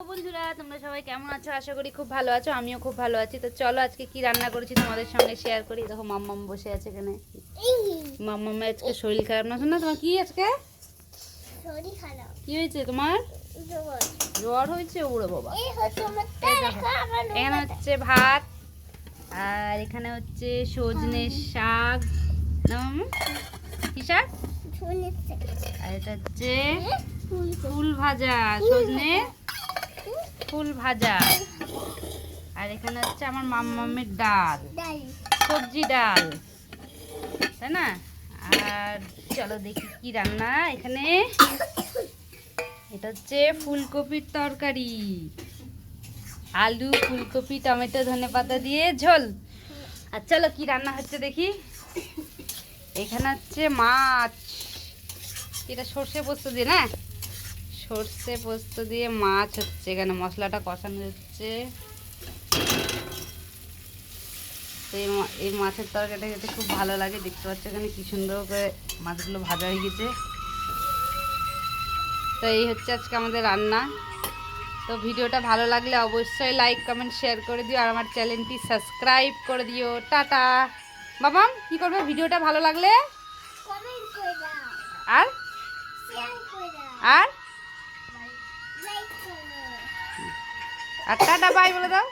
বন্ধুরা তোমরা সবাই কেমন আছো? আশা করি খুব ভালো আছো। আমিও খুব ভালো আছি। তো চলো আজকে কি রান্না করেছি তোমাদের সঙ্গে শেয়ার করি। দেখো মাম্মাম বসে আছে এখানে। মাম্মামের আজকে শরীর খারাপ না? শোনা তোমার কি আজকে শরীর খারাপ। কি হয়েছে তোমার? জ্বর হয়েছে? ওরে বাবা। এখানে হচ্ছে ভাত আর এখানে হচ্ছে সজনে শাক। কি শাক? আর এটা হচ্ছে ফুল ভাজা, সজনে ফুল ভাজা। আর এখানে হচ্ছে আমার মাম্মামের ডাল, সবজি ডাল, তাই না? আর চলো দেখি কি রান্না এখানে। এটা হচ্ছে ফুলকপির তরকারি, আলু ফুলকপি টমেটো ধনেপাতা দিয়ে ঝোল। আর চলো কি রান্না হচ্ছে দেখি। এখানে হচ্ছে মাছ, এটা সর্ষে পোস্ত দিয়ে, না সর্ষে পোস্ত দিয়ে মাছ হচ্ছে। এখানে মশলাটা কষানো হচ্ছে। তো এই মাছের তরকারিটা খেতে খুব ভালো লাগে। দেখতে পাচ্ছ এখানে কি সুন্দর করে মাছগুলো ভাজা হয়ে গেছে। তো এই হচ্ছে আজকে আমাদের রান্না। তো ভিডিওটা ভালো লাগলে অবশ্যই লাইক কমেন্ট শেয়ার করে দিও আর আমার চ্যানেলটি সাবস্ক্রাইব করে দিও। টাটা। বাবাম কি করবে ভিডিওটা ভালো লাগলে? আর আর আর টাটা বাই বলে দাও।